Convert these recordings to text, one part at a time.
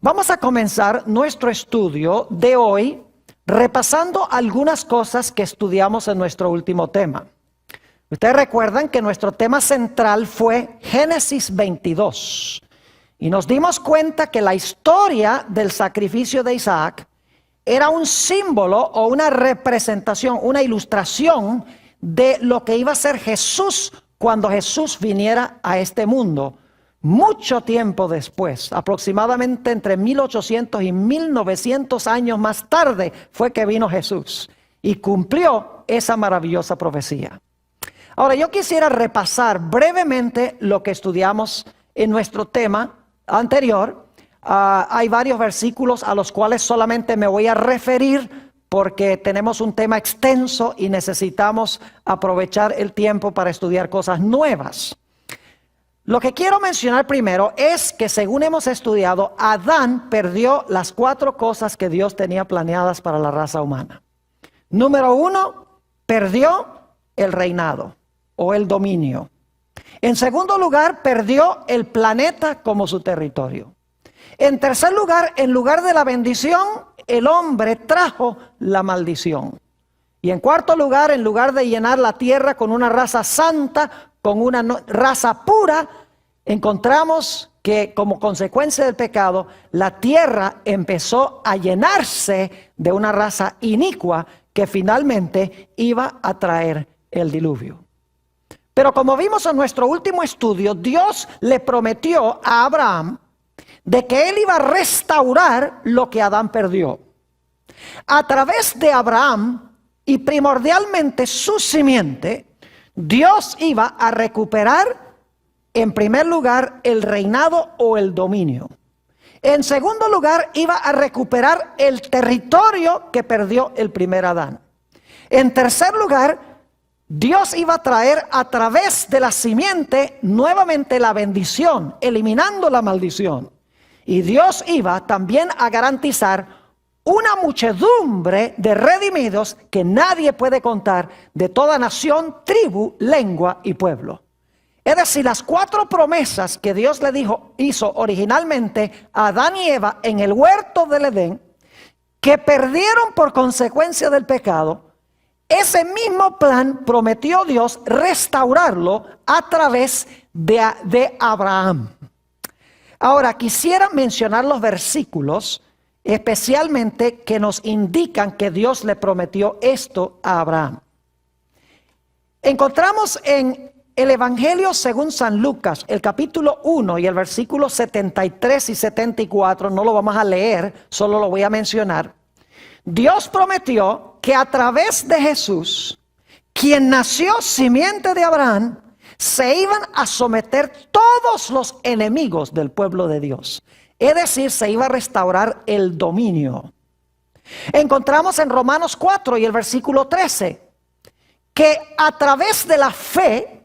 Vamos a comenzar nuestro estudio de hoy repasando algunas cosas que estudiamos en nuestro último tema. Ustedes recuerdan que nuestro tema central fue Génesis 22 y nos dimos cuenta que la historia del sacrificio de Isaac era un símbolo o una representación, una ilustración de lo que iba a ser Jesús cuando Jesús viniera a este mundo. Mucho tiempo después, aproximadamente entre 1800 y 1900 años más tarde, fue que vino Jesús y cumplió esa maravillosa profecía. Ahora, yo quisiera repasar brevemente lo que estudiamos en nuestro tema anterior. Hay varios versículos a los cuales solamente me voy a referir porque tenemos un tema extenso y necesitamos aprovechar el tiempo para estudiar cosas nuevas. Lo que quiero mencionar primero es que, según hemos estudiado, Adán perdió las 4 cosas que Dios tenía planeadas para la raza humana. Número 1, perdió el reinado o el dominio. En segundo lugar, perdió el planeta como su territorio. En tercer lugar, en lugar de la bendición, el hombre trajo la maldición. Y en cuarto lugar, en lugar de llenar la tierra con una raza santa, con una raza pura, encontramos que como consecuencia del pecado, la tierra empezó a llenarse de una raza inicua que finalmente iba a traer el diluvio. Pero como vimos en nuestro último estudio, Dios le prometió a Abraham de que él iba a restaurar lo que Adán perdió. A través de Abraham y primordialmente su simiente, Dios iba a recuperar en primer lugar el reinado o el dominio. En segundo lugar, iba a recuperar el territorio que perdió el primer Adán. En tercer lugar, Dios iba a traer a través de la simiente nuevamente la bendición, eliminando la maldición. Y Dios iba también a garantizar una muchedumbre de redimidos que nadie puede contar, de toda nación, tribu, lengua y pueblo. Es decir, las 4 promesas que Dios le hizo originalmente a Adán y Eva en el huerto del Edén, que perdieron por consecuencia del pecado, ese mismo plan prometió Dios restaurarlo a través de Abraham. Ahora, quisiera mencionar los versículos especialmente que nos indican que Dios le prometió esto a Abraham. Encontramos en el Evangelio según San Lucas, el capítulo 1 y el versículo 73 y 74, no lo vamos a leer, solo lo voy a mencionar. Dios prometió que a través de Jesús, quien nació simiente de Abraham, se iban a someter todos los enemigos del pueblo de Dios. Es decir, se iba a restaurar el dominio. Encontramos en Romanos 4 y el versículo 13 que a través de la fe,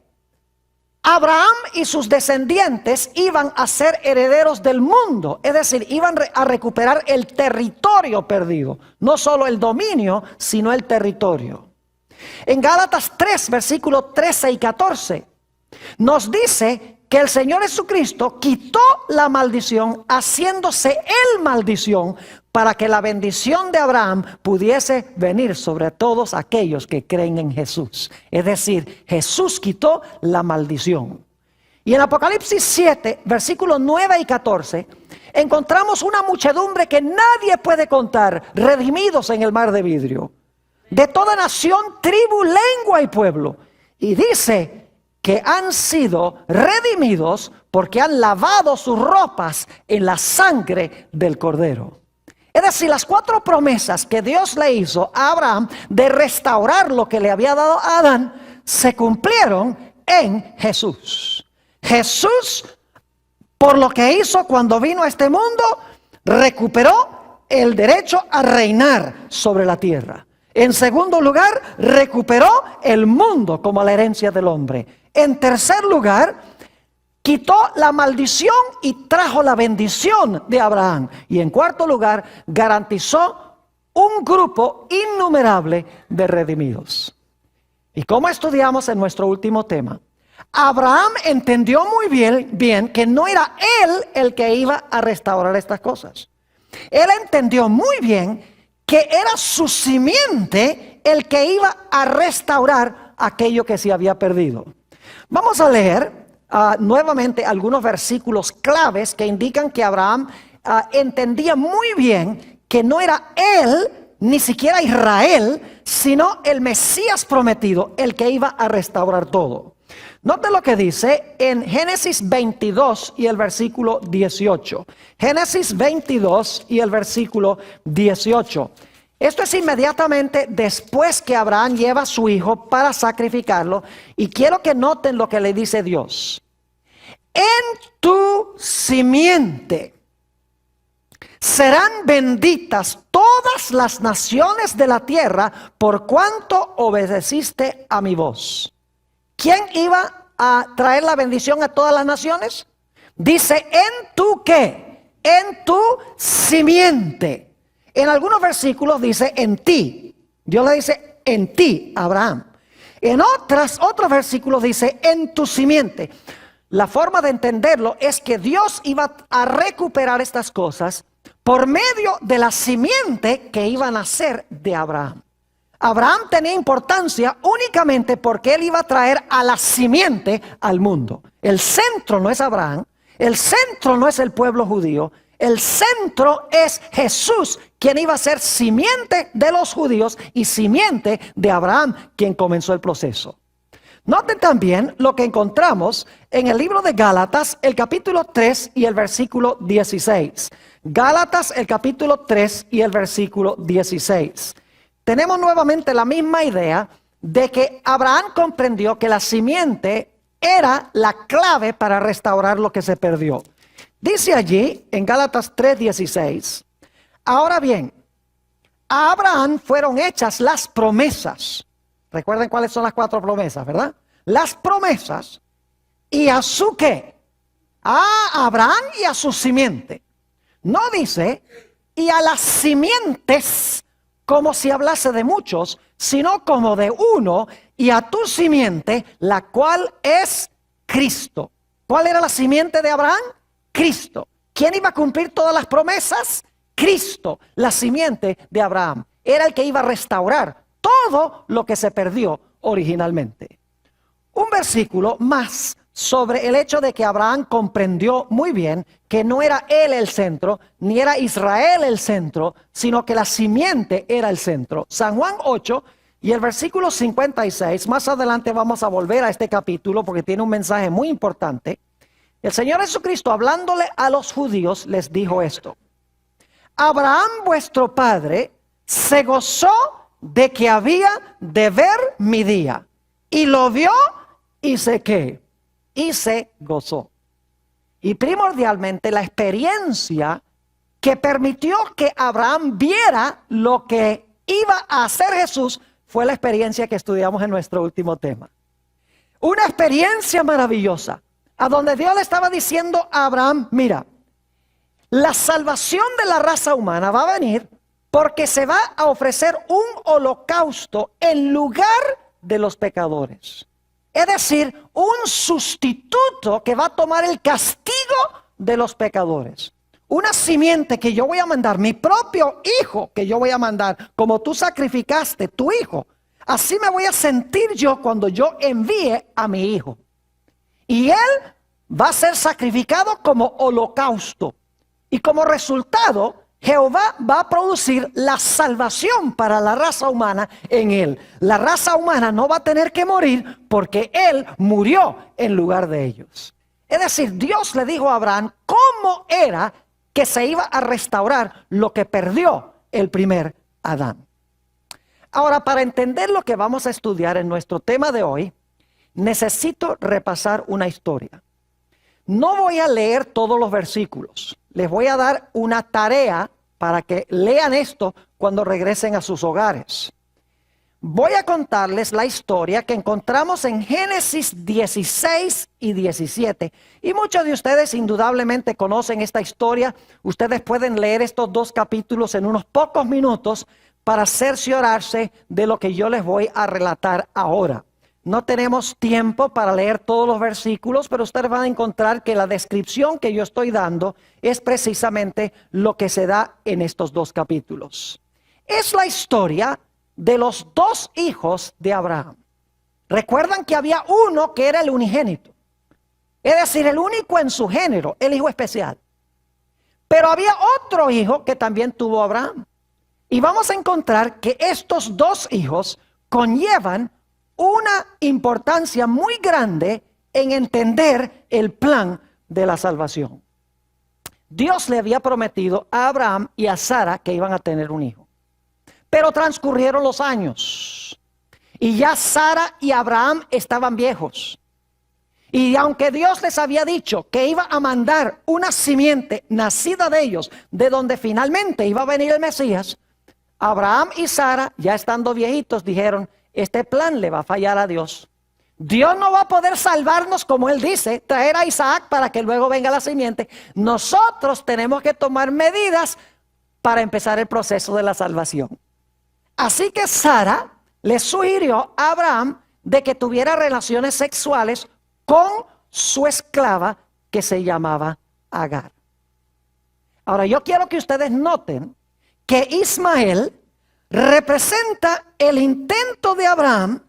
Abraham y sus descendientes iban a ser herederos del mundo. Es decir, iban a recuperar el territorio perdido. No solo el dominio, sino el territorio. En Gálatas 3, versículos 13 y 14, nos dice que el Señor Jesucristo quitó la maldición, haciéndose Él maldición, para que la bendición de Abraham pudiese venir sobre todos aquellos que creen en Jesús. Es decir, Jesús quitó la maldición. Y en Apocalipsis 7, versículos 9 y 14, encontramos una muchedumbre que nadie puede contar, redimidos en el mar de vidrio, de toda nación, tribu, lengua y pueblo. Y dice que han sido redimidos porque han lavado sus ropas en la sangre del Cordero. Es decir, las 4 promesas que Dios le hizo a Abraham de restaurar lo que le había dado a Adán, se cumplieron en Jesús. Jesús, por lo que hizo cuando vino a este mundo, recuperó el derecho a reinar sobre la tierra. En segundo lugar, recuperó el mundo como la herencia del hombre. En tercer lugar, quitó la maldición y trajo la bendición de Abraham. Y en cuarto lugar, garantizó un grupo innumerable de redimidos. Y como estudiamos en nuestro último tema, Abraham entendió muy bien que no era él el que iba a restaurar estas cosas. Él entendió muy bien que era su simiente el que iba a restaurar aquello que se había perdido. Vamos a leer nuevamente algunos versículos claves que indican que Abraham entendía muy bien que no era él, ni siquiera Israel, sino el Mesías prometido, el que iba a restaurar todo. Note lo que dice en Génesis 22 y el versículo 18. Génesis 22 y el versículo 18. Esto es inmediatamente después que Abraham lleva a su hijo para sacrificarlo. Y quiero que noten lo que le dice Dios. En tu simiente serán benditas todas las naciones de la tierra por cuanto obedeciste a mi voz. ¿Quién iba a traer la bendición a todas las naciones? Dice, ¿en tu qué? En tu simiente. En algunos versículos dice, en ti. Dios le dice, en ti, Abraham. En otros versículos dice, en tu simiente. La forma de entenderlo es que Dios iba a recuperar estas cosas por medio de la simiente que iba a nacer de Abraham. Abraham tenía importancia únicamente porque él iba a traer a la simiente al mundo. El centro no es Abraham, el centro no es el pueblo judío, el centro es Jesús, quien iba a ser simiente de los judíos y simiente de Abraham, quien comenzó el proceso. Noten también lo que encontramos en el libro de Gálatas, el capítulo 3 y el versículo 16. Gálatas, el capítulo 3 y el versículo 16. Tenemos nuevamente la misma idea de que Abraham comprendió que la simiente era la clave para restaurar lo que se perdió. Dice allí en Gálatas 3:16, ahora bien, a Abraham fueron hechas las promesas. Recuerden cuáles son las 4 promesas, ¿verdad? Las promesas y a su qué, a Abraham y a su simiente. No dice y a las simientes como si hablase de muchos, sino como de uno, y a tu simiente, la cual es Cristo. ¿Cuál era la simiente de Abraham? Cristo. ¿Quién iba a cumplir todas las promesas? Cristo, la simiente de Abraham. Era el que iba a restaurar todo lo que se perdió originalmente. Un versículo más sobre el hecho de que Abraham comprendió muy bien que no era él el centro, ni era Israel el centro, sino que la simiente era el centro. San Juan 8 y el versículo 56, más adelante vamos a volver a este capítulo porque tiene un mensaje muy importante. El Señor Jesucristo, hablándole a los judíos, les dijo esto: Abraham vuestro padre se gozó de que había de ver mi día, y lo vio y se qué, y se gozó. Y primordialmente la experiencia que permitió que Abraham viera lo que iba a hacer Jesús fue la experiencia que estudiamos en nuestro último tema. Una experiencia maravillosa, a donde Dios le estaba diciendo a Abraham, mira, la salvación de la raza humana va a venir porque se va a ofrecer un holocausto en lugar de los pecadores. Es decir, un sustituto que va a tomar el castigo de los pecadores. Una simiente que yo voy a mandar, mi propio hijo que yo voy a mandar, como tú sacrificaste tu hijo. Así me voy a sentir yo cuando yo envíe a mi hijo. Y él va a ser sacrificado como holocausto. Y como resultado, Jehová va a producir la salvación para la raza humana en él. La raza humana no va a tener que morir porque él murió en lugar de ellos. Es decir, Dios le dijo a Abraham cómo era que se iba a restaurar lo que perdió el primer Adán. Ahora, para entender lo que vamos a estudiar en nuestro tema de hoy, necesito repasar una historia. No voy a leer todos los versículos. Les voy a dar una tarea para que lean esto cuando regresen a sus hogares. Voy a contarles la historia que encontramos en Génesis 16 y 17. Y muchos de ustedes indudablemente conocen esta historia. Ustedes pueden leer estos 2 capítulos en unos pocos minutos para cerciorarse de lo que yo les voy a relatar ahora. no tenemos tiempo para leer todos los versículos, pero ustedes van a encontrar que la descripción que yo estoy dando es precisamente lo que se da en estos dos capítulos. Es la historia de los dos hijos de Abraham. Recuerdan que había uno que era el unigénito, es decir, el único en su género, el hijo especial. Pero había otro hijo que también tuvo Abraham. Y vamos a encontrar que estos dos hijos conllevan una importancia muy grande en entender el plan de la salvación. Dios le había prometido a Abraham y a Sara que iban a tener un hijo. Pero transcurrieron los años y ya Sara y Abraham estaban viejos. Y aunque Dios les había dicho que iba a mandar una simiente nacida de ellos, de donde finalmente iba a venir el Mesías, Abraham y Sara, ya estando viejitos, dijeron: este plan le va a fallar a Dios. Dios no va a poder salvarnos, como Él dice, traer a Isaac para que luego venga la simiente. Nosotros tenemos que tomar medidas para empezar el proceso de la salvación. Así que Sara le sugirió a Abraham de que tuviera relaciones sexuales con su esclava que se llamaba Agar. Ahora yo quiero que ustedes noten que Ismael representa el intento de Abraham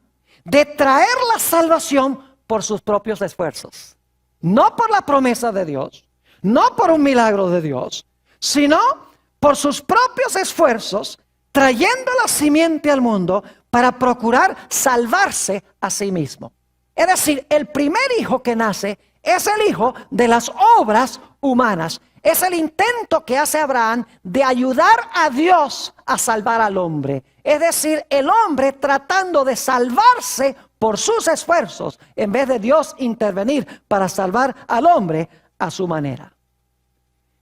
de traer la salvación por sus propios esfuerzos. No por la promesa de Dios, no por un milagro de Dios, sino por sus propios esfuerzos, trayendo la simiente al mundo para procurar salvarse a sí mismo. Es decir, el primer hijo que nace es el hijo de las obras humanas. Es el intento que hace Abraham de ayudar a Dios a salvar al hombre. Es decir, el hombre tratando de salvarse por sus esfuerzos, en vez de Dios intervenir para salvar al hombre a su manera.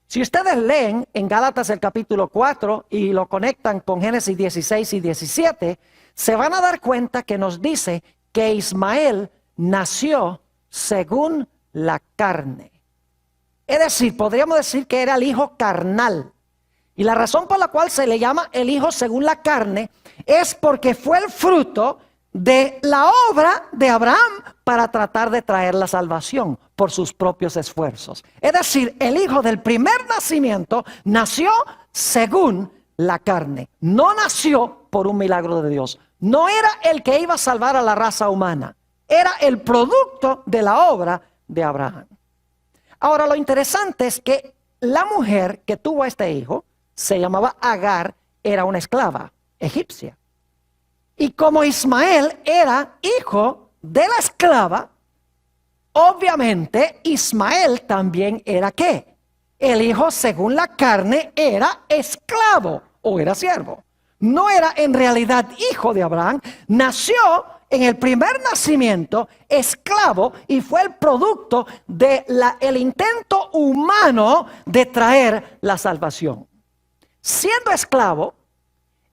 Si ustedes leen en Gálatas el capítulo 4 y lo conectan con Génesis 16 y 17, se van a dar cuenta que nos dice que Ismael nació según la carne. Es decir, podríamos decir que era el hijo carnal. Y la razón por la cual se le llama el hijo según la carne es porque fue el fruto de la obra de Abraham para tratar de traer la salvación por sus propios esfuerzos. Es decir, el hijo del primer nacimiento nació según la carne. No nació por un milagro de Dios. No era el que iba a salvar a la raza humana. Era el producto de la obra de Abraham. Ahora, lo interesante es que la mujer que tuvo a este hijo, se llamaba Agar, era una esclava egipcia. Y como Ismael era hijo de la esclava, obviamente Ismael también era ¿qué? El hijo según la carne era esclavo o era siervo. No era en realidad hijo de Abraham, nació en el primer nacimiento esclavo y fue el producto del intento humano de traer la salvación. Siendo esclavo,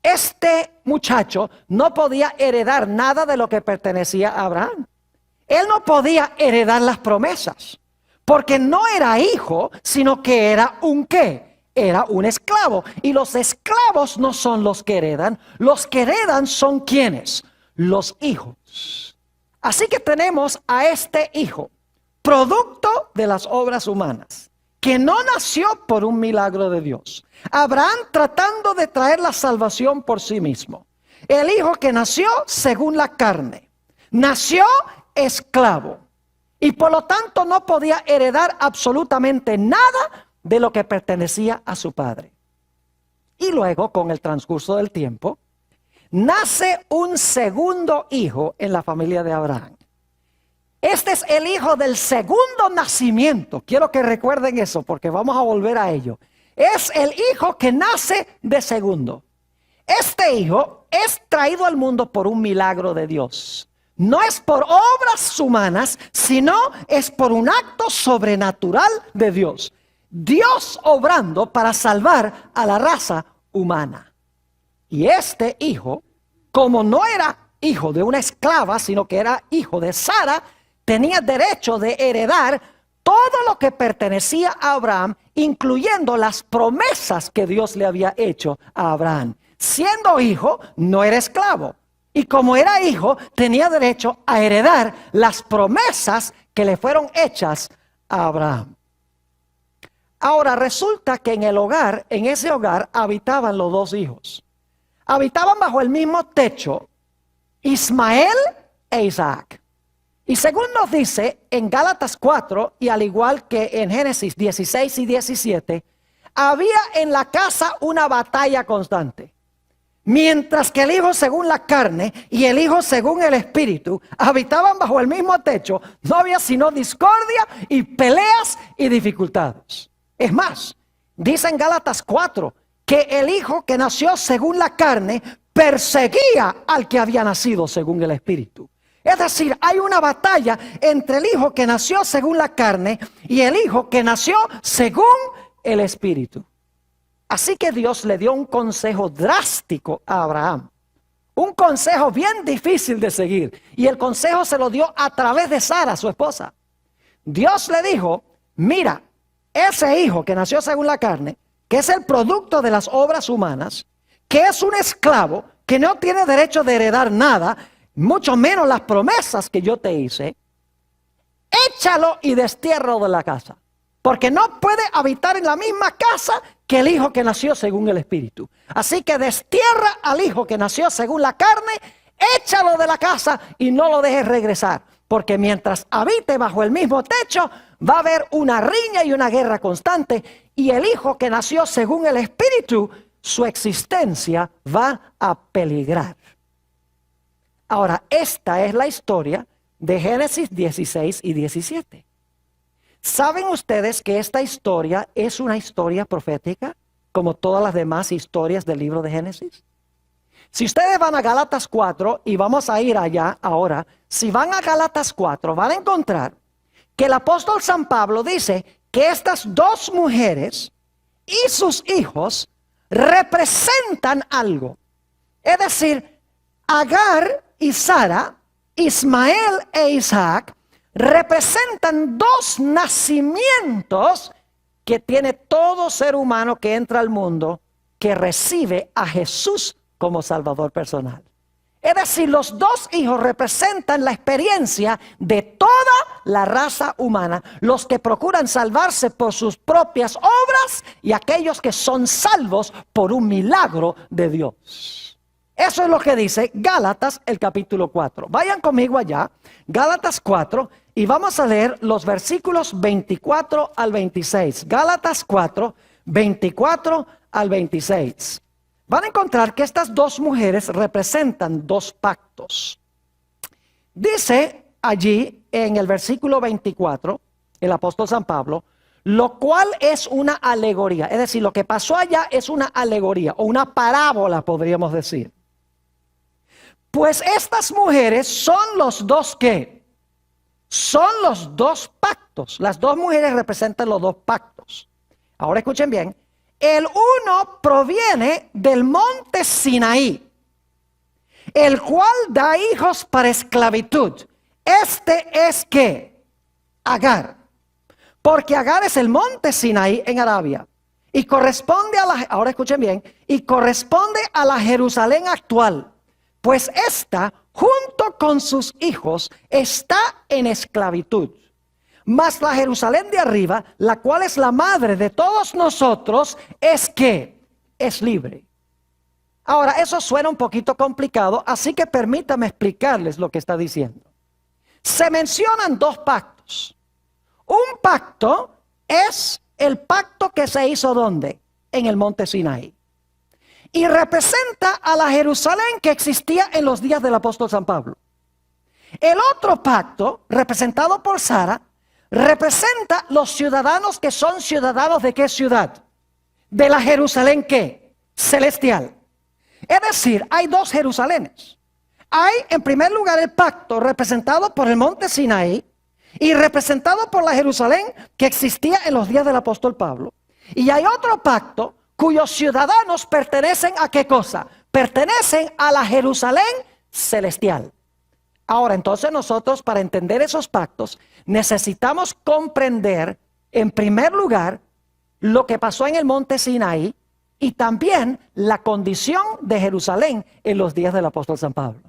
este muchacho no podía heredar nada de lo que pertenecía a Abraham. Él no podía heredar las promesas, porque no era hijo, sino que era un ¿qué? Era un esclavo. Y los esclavos no son los que heredan. Los que heredan son ¿quiénes? Los hijos. Así que tenemos a este hijo, producto de las obras humanas, que no nació por un milagro de Dios. Abraham tratando de traer la salvación por sí mismo. El hijo que nació según la carne. Nació esclavo. Y por lo tanto no podía heredar absolutamente nada de lo que pertenecía a su padre. Y luego, con el transcurso del tiempo, nace un segundo hijo en la familia de Abraham. Este es el hijo del segundo nacimiento. Quiero que recuerden eso porque vamos a volver a ello. Es el hijo que nace de segundo. Este hijo es traído al mundo por un milagro de Dios. No es por obras humanas, sino es por un acto sobrenatural de Dios. Dios obrando para salvar a la raza humana. Y este hijo, como no era hijo de una esclava, sino que era hijo de Sara, tenía derecho de heredar todo lo que pertenecía a Abraham, incluyendo las promesas que Dios le había hecho a Abraham. Siendo hijo, no era esclavo. Y como era hijo, tenía derecho a heredar las promesas que le fueron hechas a Abraham. Ahora resulta que en el hogar, en ese hogar, habitaban los dos hijos. Habitaban bajo el mismo techo Ismael e Isaac. Y según nos dice en Gálatas 4, y al igual que en Génesis 16 y 17, había en la casa una batalla constante. Mientras que el hijo según la carne y el hijo según el espíritu habitaban bajo el mismo techo, no había sino discordia y peleas y dificultades. Es más, dice en Gálatas 4 que el hijo que nació según la carne perseguía al que había nacido según el espíritu. Es decir, hay una batalla entre el hijo que nació según la carne y el hijo que nació según el espíritu. Así que Dios le dio un consejo drástico a Abraham. Un consejo bien difícil de seguir. Y el consejo se lo dio a través de Sara, su esposa. Dios le dijo, mira, ese hijo que nació según la carne, que es el producto de las obras humanas, que es un esclavo, que no tiene derecho de heredar nada, mucho menos las promesas que yo te hice, échalo y destiérralo de la casa. Porque no puede habitar en la misma casa que el hijo que nació según el espíritu. Así que destierra al hijo que nació según la carne, échalo de la casa y no lo dejes regresar. Porque mientras habite bajo el mismo techo, va a haber una riña y una guerra constante. Y el hijo que nació según el espíritu, su existencia va a peligrar. Ahora, esta es la historia de Génesis 16 y 17. ¿Saben ustedes que esta historia es una historia profética, como todas las demás historias del libro de Génesis? Si ustedes van a Gálatas 4, y vamos a ir allá ahora, si van a Gálatas 4, van a encontrar que el apóstol San Pablo dice que estas dos mujeres y sus hijos representan algo. Es decir, Agar y Sara, Ismael e Isaac, representan dos nacimientos que tiene todo ser humano que entra al mundo, que recibe a Jesús como Salvador personal. Es decir, los dos hijos representan la experiencia de toda la raza humana, los que procuran salvarse por sus propias obras y aquellos que son salvos por un milagro de Dios. Eso es lo que dice Gálatas, el capítulo 4. Vayan conmigo allá, Gálatas 4, y vamos a leer los versículos 24 al 26. Gálatas 4, 24 al 26. Van a encontrar que estas dos mujeres representan dos pactos. Dice allí en el versículo 24, el apóstol San Pablo, lo cual es una alegoría. Es decir, lo que pasó allá es una alegoría o una parábola, podríamos decir. Pues estas mujeres son los dos ¿qué? Son los dos pactos. Las dos mujeres representan los dos pactos. Ahora escuchen bien. El uno proviene del monte Sinaí, el cual da hijos para esclavitud. Este es ¿qué? Agar. Porque Agar es el monte Sinaí en Arabia. Y corresponde a la, ahora escuchen bien, y corresponde a la Jerusalén actual. Pues esta, junto con sus hijos, está en esclavitud. Mas la Jerusalén de arriba, la cual es la madre de todos nosotros, es que es libre. Ahora, eso suena un poquito complicado, así que permítame explicarles lo que está diciendo. Se mencionan dos pactos. Un pacto es el pacto que se hizo ¿dónde? En el monte Sinaí. Y representa a la Jerusalén que existía en los días del apóstol San Pablo. El otro pacto, representado por Sara, representa los ciudadanos que son ciudadanos ¿de qué ciudad? De la Jerusalén ¿qué? Celestial. Es decir, hay dos Jerusalenes. Hay en primer lugar el pacto representado por el monte Sinaí y representado por la Jerusalén que existía en los días del apóstol Pablo. Y hay otro pacto cuyos ciudadanos pertenecen ¿a qué cosa? Pertenecen a la Jerusalén celestial. Ahora, entonces nosotros para entender esos pactos necesitamos comprender en primer lugar lo que pasó en el monte Sinaí y también la condición de Jerusalén en los días del apóstol San Pablo.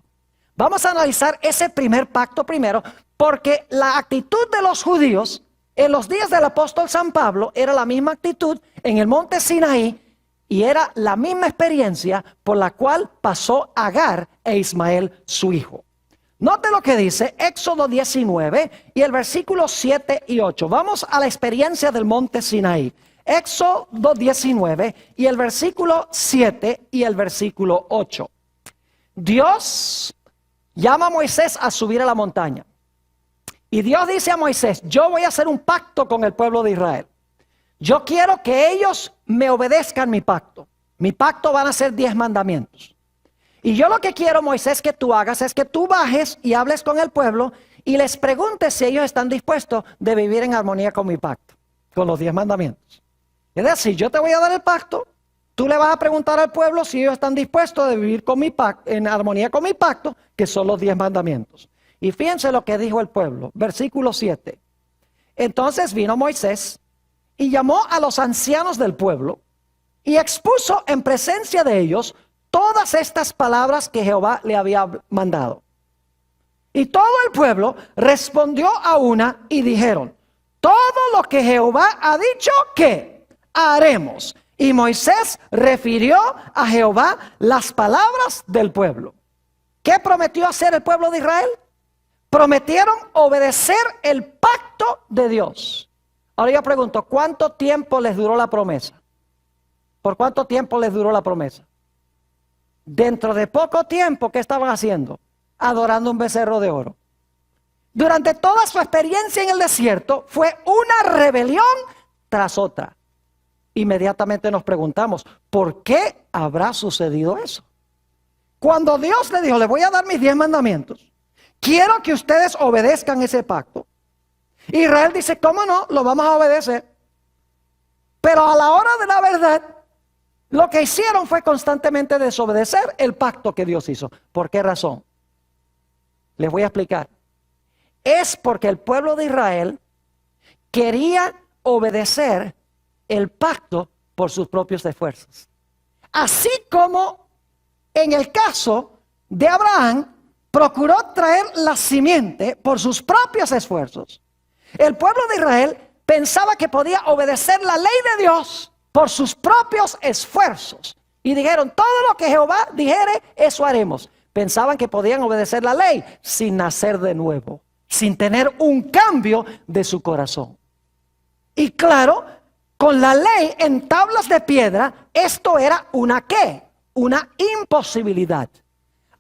Vamos a analizar ese primer pacto primero, porque la actitud de los judíos en los días del apóstol San Pablo era la misma actitud en el monte Sinaí y era la misma experiencia por la cual pasó Agar e Ismael su hijo. Note lo que dice Éxodo 19 y el versículo 7 y 8. Vamos a la experiencia del monte Sinaí. Éxodo 19 y el versículo 7 y el versículo 8. Dios llama a Moisés a subir a la montaña. Y Dios dice a Moisés, yo voy a hacer un pacto con el pueblo de Israel. Yo quiero que ellos me obedezcan mi pacto. Mi pacto van a ser 10 mandamientos. Y yo lo que quiero, Moisés, que tú hagas es que tú bajes y hables con el pueblo y les preguntes si ellos están dispuestos de vivir en armonía con mi pacto, con los 10 mandamientos. Es decir, yo te voy a dar el pacto, tú le vas a preguntar al pueblo si ellos están dispuestos de vivir con mi pacto, en armonía con mi pacto, que son los 10 mandamientos. Y fíjense lo que dijo el pueblo, versículo 7. Entonces vino Moisés y llamó a los ancianos del pueblo y expuso en presencia de ellos todas estas palabras que Jehová le había mandado. Y todo el pueblo respondió a una y dijeron, todo lo que Jehová ha dicho, ¿qué haremos? Y Moisés refirió a Jehová las palabras del pueblo. ¿Qué prometió hacer el pueblo de Israel? Prometieron obedecer el pacto de Dios. Ahora yo pregunto, ¿cuánto tiempo les duró la promesa? ¿Por cuánto tiempo les duró la promesa? Dentro de poco tiempo, ¿qué estaban haciendo? Adorando un becerro de oro. Durante toda su experiencia en el desierto, fue una rebelión tras otra. Inmediatamente nos preguntamos, ¿por qué habrá sucedido eso? Cuando Dios le dijo, le voy a dar mis 10 mandamientos, quiero que ustedes obedezcan ese pacto. Israel dice, ¿cómo no? Lo vamos a obedecer. Pero a la hora de la verdad, lo que hicieron fue constantemente desobedecer el pacto que Dios hizo. ¿Por qué razón? Les voy a explicar. Es porque el pueblo de Israel quería obedecer el pacto por sus propios esfuerzos. Así como en el caso de Abraham, procuró traer la simiente por sus propios esfuerzos. El pueblo de Israel pensaba que podía obedecer la ley de Dios por sus propios esfuerzos. Y dijeron, todo lo que Jehová dijere, eso haremos. Pensaban que podían obedecer la ley sin nacer de nuevo, sin tener un cambio de su corazón. Y claro, con la ley en tablas de piedra, esto era una ¿qué? Una imposibilidad.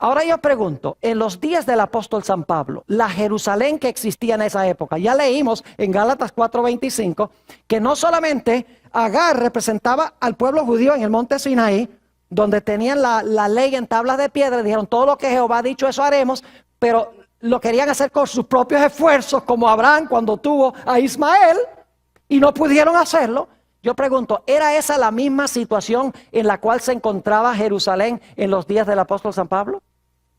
Ahora yo pregunto, en los días del apóstol San Pablo, la Jerusalén que existía en esa época, ya leímos en Gálatas 4:25, que no solamente Agar representaba al pueblo judío en el monte Sinaí, donde tenían la ley en tablas de piedra, dijeron todo lo que Jehová ha dicho eso haremos, pero lo querían hacer con sus propios esfuerzos, como Abraham cuando tuvo a Ismael, y no pudieron hacerlo. Yo pregunto, ¿era esa la misma situación en la cual se encontraba Jerusalén en los días del apóstol San Pablo?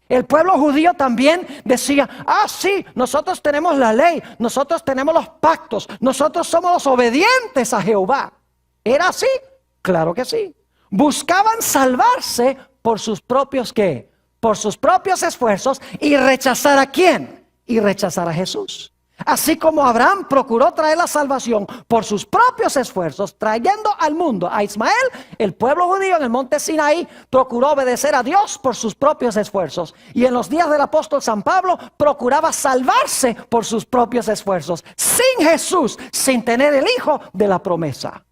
El pueblo judío también decía, sí, nosotros tenemos la ley, nosotros tenemos los pactos, nosotros somos los obedientes a Jehová. ¿Era así? Claro que sí. Buscaban salvarse por sus propios ¿qué? Por sus propios esfuerzos y rechazar ¿a quién? Y rechazar a Jesús. Así como Abraham procuró traer la salvación por sus propios esfuerzos, trayendo al mundo a Ismael, el pueblo judío en el monte Sinaí procuró obedecer a Dios por sus propios esfuerzos. Y en los días del apóstol San Pablo procuraba salvarse por sus propios esfuerzos, sin Jesús, sin tener el Hijo de la promesa.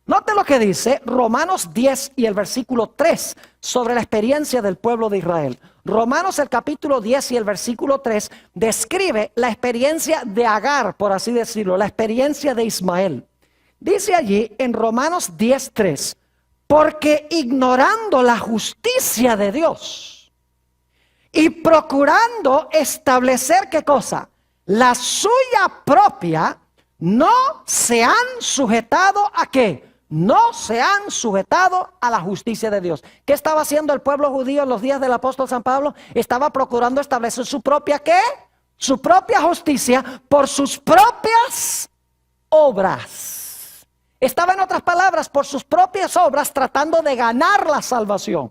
Note lo que dice Romanos 10 y el versículo 3 sobre la experiencia del pueblo de Israel. Romanos el capítulo 10 y el versículo 3 describe la experiencia de Agar, por así decirlo, la experiencia de Ismael. Dice allí en Romanos 10:3, porque ignorando la justicia de Dios y procurando establecer ¿qué cosa? La suya propia, no se han sujetado ¿a qué? No se han sujetado a la justicia de Dios. ¿Qué estaba haciendo el pueblo judío en los días del apóstol San Pablo? Estaba procurando establecer su propia ¿qué? Su propia justicia por sus propias obras. Estaba en otras palabras por sus propias obras tratando de ganar la salvación.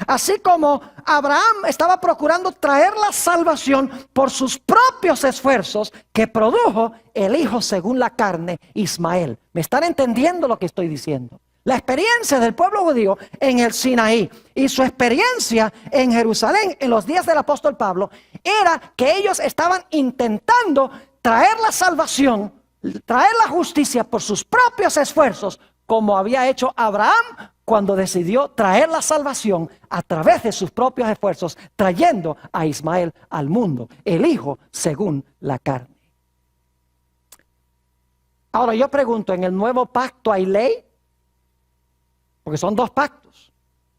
Así como Abraham estaba procurando traer la salvación por sus propios esfuerzos que produjo el hijo según la carne, Ismael. ¿Me están entendiendo lo que estoy diciendo? La experiencia del pueblo judío en el Sinaí y su experiencia en Jerusalén en los días del apóstol Pablo era que ellos estaban intentando traer la salvación, traer la justicia por sus propios esfuerzos, como había hecho Abraham cuando decidió traer la salvación a través de sus propios esfuerzos, trayendo a Ismael al mundo, el hijo según la carne. Ahora yo pregunto, ¿en el nuevo pacto hay ley? Porque son dos pactos.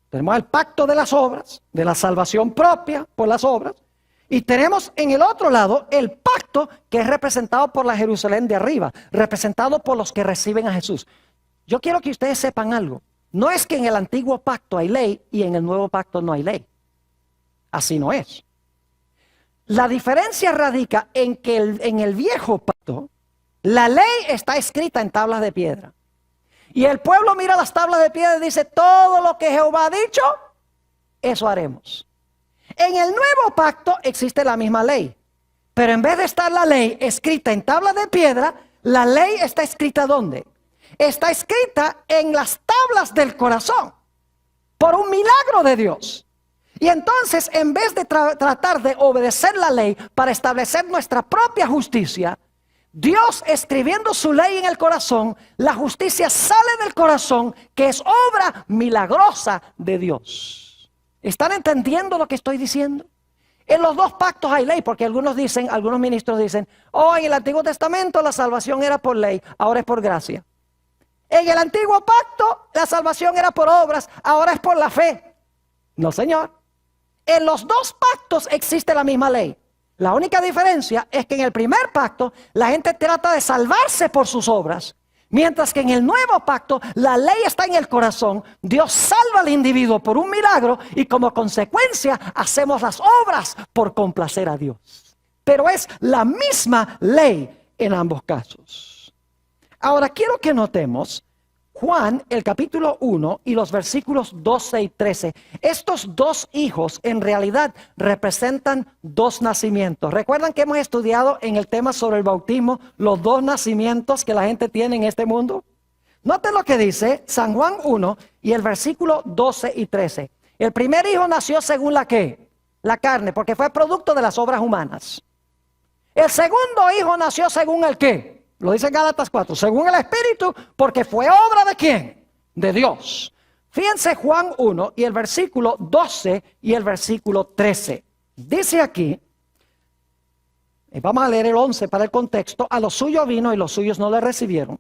Tenemos el pacto de las obras, de la salvación propia por las obras, y tenemos en el otro lado el pacto que es representado por la Jerusalén de arriba, representado por los que reciben a Jesús. Yo quiero que ustedes sepan algo. No es que en el antiguo pacto hay ley y en el nuevo pacto no hay ley. Así no es. La diferencia radica en que en el viejo pacto la ley está escrita en tablas de piedra. Y el pueblo mira las tablas de piedra y dice, todo lo que Jehová ha dicho, eso haremos. En el nuevo pacto existe la misma ley. Pero en vez de estar la ley escrita en tablas de piedra, la ley está escrita ¿dónde? Está escrita en las tablas del corazón, por un milagro de Dios. Y entonces, en vez de tratar de obedecer la ley para establecer nuestra propia justicia, Dios escribiendo su ley en el corazón, la justicia sale del corazón, que es obra milagrosa de Dios. ¿Están entendiendo lo que estoy diciendo? En los dos pactos hay ley, porque algunos ministros dicen, oh, en el Antiguo Testamento la salvación era por ley, ahora es por gracia. En el antiguo pacto la salvación era por obras, ahora es por la fe. No, señor. En los dos pactos existe la misma ley. La única diferencia es que en el primer pacto la gente trata de salvarse por sus obras, mientras que en el nuevo pacto la ley está en el corazón. Dios salva al individuo por un milagro y como consecuencia hacemos las obras por complacer a Dios. Pero es la misma ley en ambos casos. Ahora quiero que notemos Juan, el capítulo 1 y los versículos 12 y 13. Estos dos hijos en realidad representan dos nacimientos. ¿Recuerdan que hemos estudiado en el tema sobre el bautismo los dos nacimientos que la gente tiene en este mundo? Noten lo que dice San Juan 1 y el versículo 12 y 13. El primer hijo nació según la ¿qué? La carne, porque fue producto de las obras humanas. El segundo hijo nació según el ¿qué? Lo dice Gálatas 4, según el Espíritu, porque fue obra ¿de quién? De Dios. Fíjense Juan 1 y el versículo 12 y el versículo 13. Dice aquí, vamos a leer el 11 para el contexto, a los suyos vino y los suyos no le recibieron.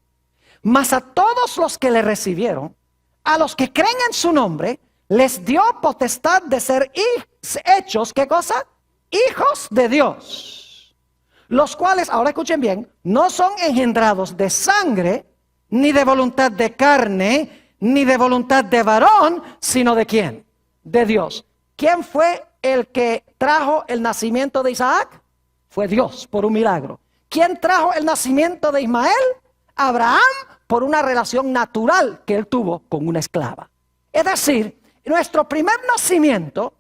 Mas a todos los que le recibieron, a los que creen en su nombre, les dio potestad de ser hechos, ¿qué cosa? Hijos de Dios. Los cuales, ahora escuchen bien, no son engendrados de sangre, ni de voluntad de carne, ni de voluntad de varón, sino de ¿quién? De Dios. ¿Quién fue el que trajo el nacimiento de Isaac? Fue Dios, por un milagro. ¿Quién trajo el nacimiento de Ismael? Abraham, por una relación natural que él tuvo con una esclava. Es decir, nuestro primer nacimiento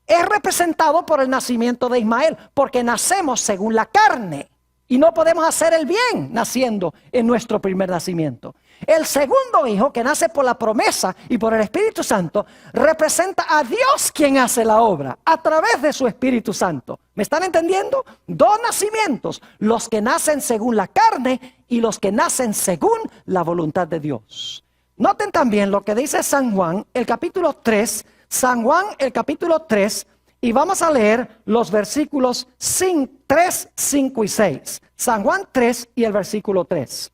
es representado por el nacimiento de Ismael, porque nacemos según la carne y no podemos hacer el bien naciendo en nuestro primer nacimiento. El segundo hijo, que nace por la promesa y por el Espíritu Santo, representa a Dios quien hace la obra a través de su Espíritu Santo. ¿Me están entendiendo? Dos nacimientos, los que nacen según la carne y los que nacen según la voluntad de Dios. Noten también lo que dice San Juan, el capítulo 3, San Juan, el capítulo 3, y vamos a leer los versículos 3, 5 y 6. San Juan 3 y el versículo 3.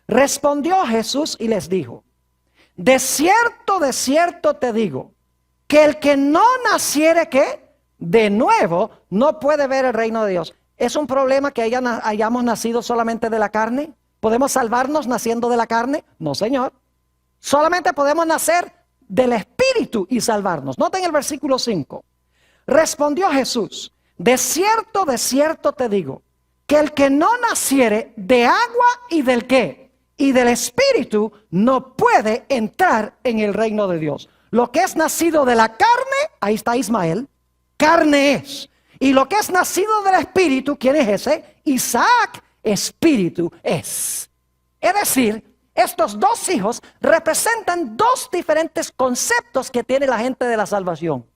Respondió Jesús y les dijo, de cierto te digo, que el que no naciere, ¿qué? De nuevo, no puede ver el reino de Dios. ¿Es un problema que hayamos nacido solamente de la carne? ¿Podemos salvarnos naciendo de la carne? No, Señor. Solamente podemos nacer del Espíritu y salvarnos. Noten el versículo 5. Respondió Jesús, de cierto te digo, que el que no naciere de agua y del ¿qué? Y del Espíritu no puede entrar en el reino de Dios. Lo que es nacido de la carne ahí está Ismael, carne es. Y lo que es nacido del Espíritu, ¿quién es ese? Isaac, espíritu es. Es decir, estos dos hijos representan dos diferentes conceptos que tiene la gente de la salvación.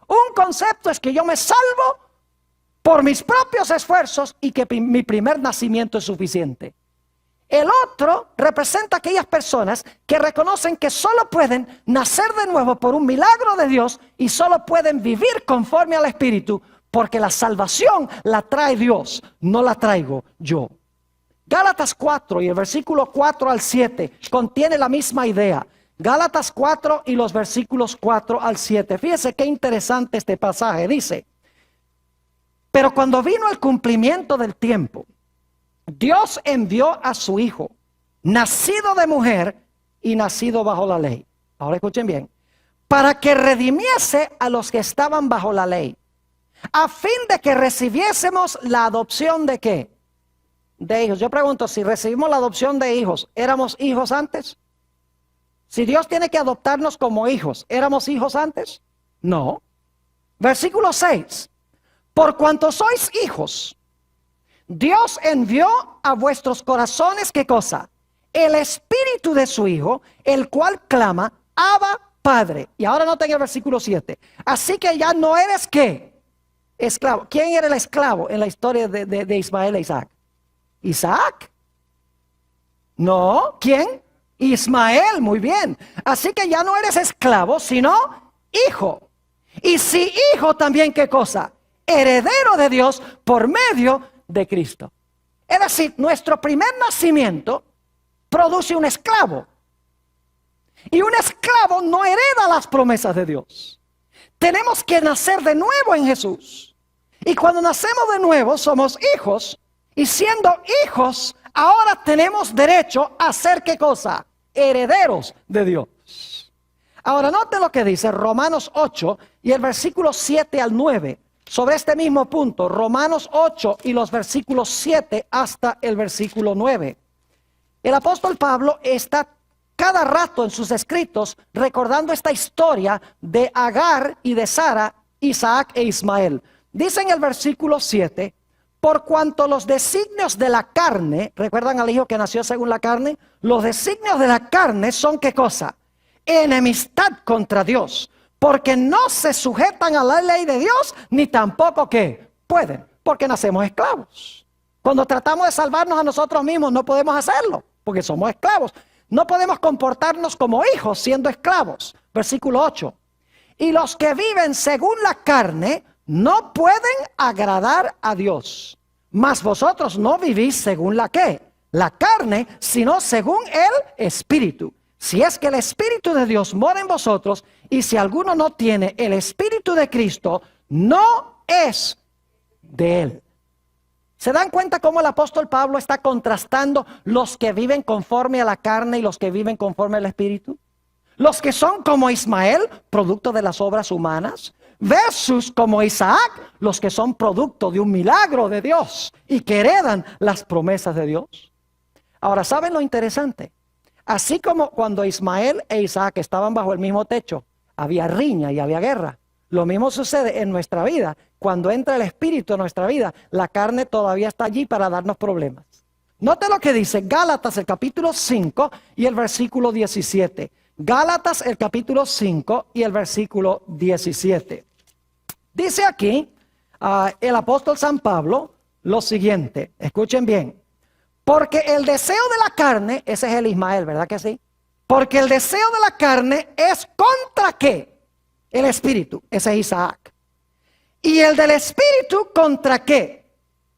Un concepto es que yo me salvo por mis propios esfuerzos y que mi primer nacimiento es suficiente. El otro representa a aquellas personas que reconocen que solo pueden nacer de nuevo por un milagro de Dios y solo pueden vivir conforme al Espíritu, porque la salvación la trae Dios, no la traigo yo. Gálatas 4 y el versículo 4 al 7 contiene la misma idea. Gálatas 4 y los versículos 4 al 7. Fíjese qué interesante este pasaje. Dice: pero cuando vino el cumplimiento del tiempo, Dios envió a su Hijo, nacido de mujer y nacido bajo la ley. Ahora escuchen bien. Para que redimiese a los que estaban bajo la ley, a fin de que recibiésemos la adopción de ¿qué? De hijos. Yo pregunto, si recibimos la adopción de hijos, ¿éramos hijos antes? Si Dios tiene que adoptarnos como hijos, ¿éramos hijos antes? No. Versículo 6. Por cuanto sois hijos, Dios envió a vuestros corazones, ¿qué cosa? El espíritu de su Hijo, el cual clama, Abba, Padre. Y ahora noten el versículo 7. Así que ya no eres ¿qué? Esclavo. ¿Quién era el esclavo en la historia de Ismael e Isaac? ¿Isaac? No. ¿Quién? Ismael. Muy bien. Así que ya no eres esclavo, sino hijo. Y si hijo también, ¿qué cosa? Heredero de Dios por medio de Cristo. Es decir, nuestro primer nacimiento produce un esclavo. Y un esclavo no hereda las promesas de Dios. Tenemos que nacer de nuevo en Jesús. Y cuando nacemos de nuevo somos hijos. Y siendo hijos, ahora tenemos derecho a ser ¿qué cosa? Herederos de Dios. Ahora note lo que dice Romanos 8 y el versículo 7 al 9. Sobre este mismo punto, Romanos 8 y los versículos 7 hasta el versículo 9. El apóstol Pablo está cada rato en sus escritos recordando esta historia de Agar y de Sara, Isaac e Ismael. Dice en el versículo 7, por cuanto los designios de la carne, ¿recuerdan al hijo que nació según la carne? Los designios de la carne son ¿qué cosa? Enemistad contra Dios. Porque no se sujetan a la ley de Dios, ni tampoco ¿qué? Pueden, porque nacemos esclavos. Cuando tratamos de salvarnos a nosotros mismos, no podemos hacerlo, porque somos esclavos. No podemos comportarnos como hijos siendo esclavos. Versículo 8. Y los que viven según la carne, no pueden agradar a Dios. Mas vosotros no vivís según la ¿qué? La carne, sino según el Espíritu. Si es que el Espíritu de Dios mora en vosotros, y si alguno no tiene el Espíritu de Cristo, no es de él. ¿Se dan cuenta cómo el apóstol Pablo está contrastando los que viven conforme a la carne y los que viven conforme al Espíritu? Los que son como Ismael, producto de las obras humanas, versus como Isaac, los que son producto de un milagro de Dios y que heredan las promesas de Dios. Ahora, ¿saben lo interesante? Así como cuando Ismael e Isaac estaban bajo el mismo techo, había riña y había guerra. Lo mismo sucede en nuestra vida. Cuando entra el Espíritu en nuestra vida, la carne todavía está allí para darnos problemas. Note lo que dice Gálatas el capítulo 5 y el versículo 17. Gálatas el capítulo 5 y el versículo 17. Dice aquí el apóstol San Pablo lo siguiente. Escuchen bien. Porque el deseo de la carne, ese es el Ismael, ¿verdad que sí? Porque el deseo de la carne es ¿contra qué? El Espíritu, ese es Isaac. Y el del Espíritu ¿contra qué?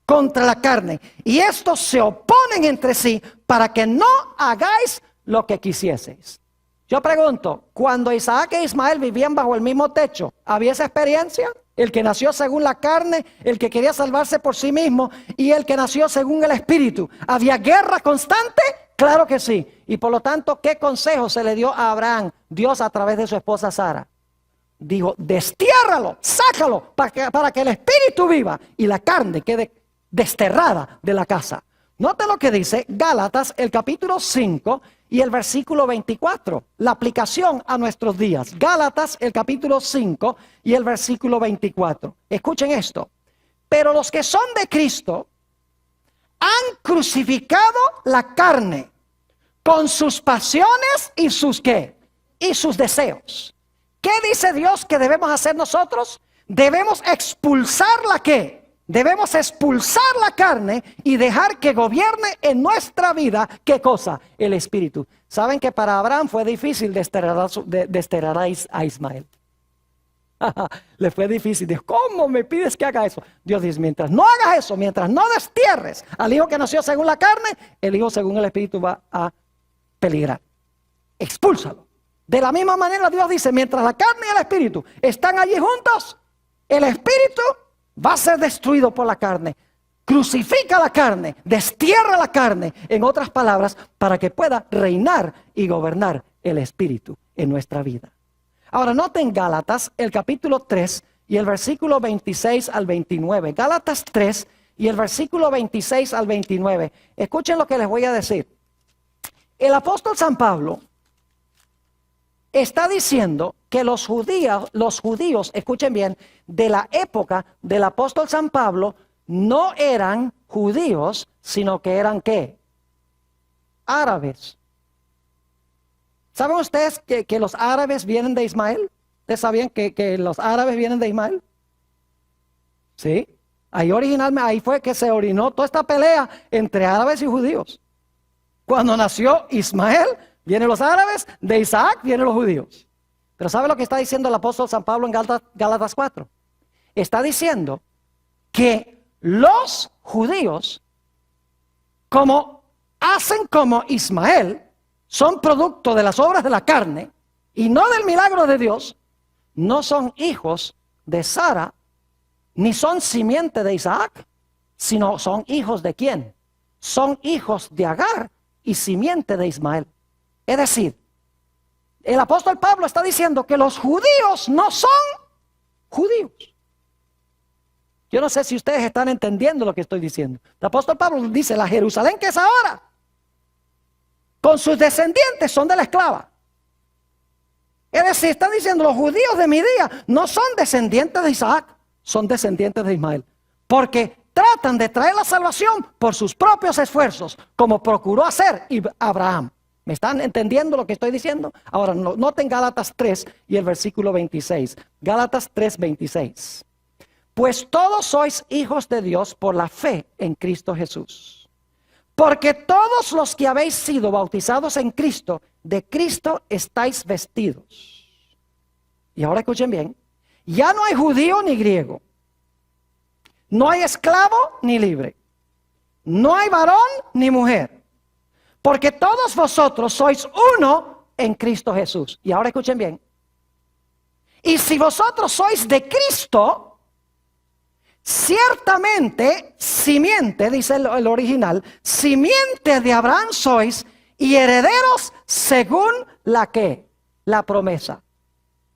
Contra la carne. Y estos se oponen entre sí para que no hagáis lo que quisieseis. Yo pregunto, cuando Isaac e Ismael vivían bajo el mismo techo, ¿había esa experiencia? El que nació según la carne, el que quería salvarse por sí mismo y el que nació según el Espíritu. ¿Había guerra constante? Claro que sí. Y por lo tanto, ¿qué consejo se le dio a Abraham, Dios a través de su esposa Sara? Dijo, destiérralo, sácalo para que el Espíritu viva y la carne quede desterrada de la casa. Note lo que dice Gálatas, el capítulo 5 y el versículo 24. La aplicación a nuestros días. Gálatas, el capítulo 5 y el versículo 24. Escuchen esto. Pero los que son de Cristo han crucificado la carne con sus pasiones y sus ¿qué? Y sus deseos. ¿Qué dice Dios que debemos hacer nosotros? Debemos expulsar la ¿qué? Debemos expulsar la carne y dejar que gobierne en nuestra vida, ¿qué cosa? El Espíritu. ¿Saben que para Abraham fue difícil desterrar a Ismael? Le fue difícil. Dijo, ¿cómo me pides que haga eso? Dios dice, mientras no hagas eso, mientras no destierres al hijo que nació según la carne, el hijo según el Espíritu va a peligrar. Expúlsalo. De la misma manera Dios dice, mientras la carne y el Espíritu están allí juntos, el Espíritu va a ser destruido por la carne. Crucifica la carne, destierra la carne, en otras palabras, para que pueda reinar y gobernar el Espíritu en nuestra vida. Ahora noten Gálatas, el capítulo 3 y el versículo 26 al 29. Gálatas 3 y el versículo 26 al 29. Escuchen lo que les voy a decir. El apóstol San Pablo está diciendo que los judíos, escuchen bien, de la época del apóstol San Pablo, no eran judíos, sino que eran ¿qué? Árabes. ¿Saben ustedes que los árabes vienen de Ismael? ¿Ustedes sabían que los árabes vienen de Ismael? Sí. Ahí fue que se orinó toda esta pelea entre árabes y judíos. Cuando nació Ismael, vienen los árabes, de Isaac vienen los judíos. Pero ¿sabe lo que está diciendo el apóstol San Pablo en Gálatas 4? Está diciendo que los judíos, como hacen como Ismael, son producto de las obras de la carne y no del milagro de Dios, no son hijos de Sara, ni son simiente de Isaac, sino son hijos de ¿quién? Son hijos de Agar y simiente de Ismael. Es decir, el apóstol Pablo está diciendo que los judíos no son judíos. Yo no sé si ustedes están entendiendo lo que estoy diciendo. El apóstol Pablo dice, la Jerusalén que es ahora, con sus descendientes son de la esclava. Es decir, están diciendo, los judíos de mi día no son descendientes de Isaac, son descendientes de Ismael. Porque tratan de traer la salvación por sus propios esfuerzos, como procuró hacer Abraham. ¿Me están entendiendo lo que estoy diciendo? Ahora, noten Gálatas 3 y el versículo 26. Gálatas 3, 26. Pues todos sois hijos de Dios por la fe en Cristo Jesús. Porque todos los que habéis sido bautizados en Cristo, de Cristo estáis vestidos. Y ahora escuchen bien. Ya no hay judío ni griego. No hay esclavo ni libre. No hay varón ni mujer. Porque todos vosotros sois uno en Cristo Jesús. Y ahora escuchen bien. Y si vosotros sois de Cristo, ciertamente, simiente, dice el original, simiente de Abraham sois y herederos según la ¿qué? La promesa.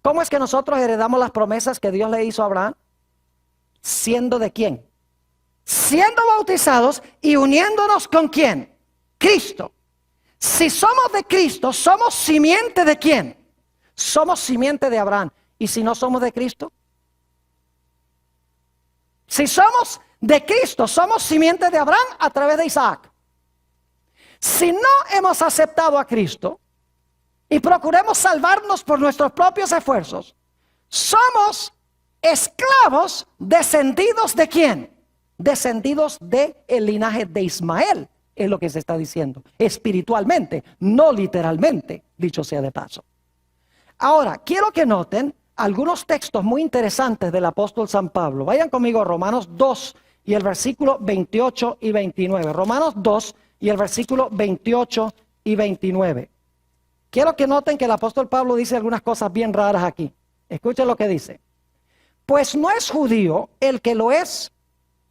¿Cómo es que nosotros heredamos las promesas que Dios le hizo a Abraham? ¿Siendo de quién? Siendo bautizados y uniéndonos con ¿quién? Cristo. Si somos de Cristo, ¿somos simiente de quién? Somos simiente de Abraham. ¿Y si no somos de Cristo? Si somos de Cristo, somos simiente de Abraham a través de Isaac. Si no hemos aceptado a Cristo y procuremos salvarnos por nuestros propios esfuerzos, somos esclavos descendidos de quién? Descendidos del linaje de Ismael, es lo que se está diciendo. Espiritualmente, no literalmente, dicho sea de paso. Ahora, quiero que noten algunos textos muy interesantes del apóstol San Pablo. Vayan conmigo a Romanos 2 y el versículo 28 y 29. Romanos 2 y el versículo 28 y 29. Quiero que noten que el apóstol Pablo dice algunas cosas bien raras aquí. Escuchen lo que dice. Pues no es judío el que lo es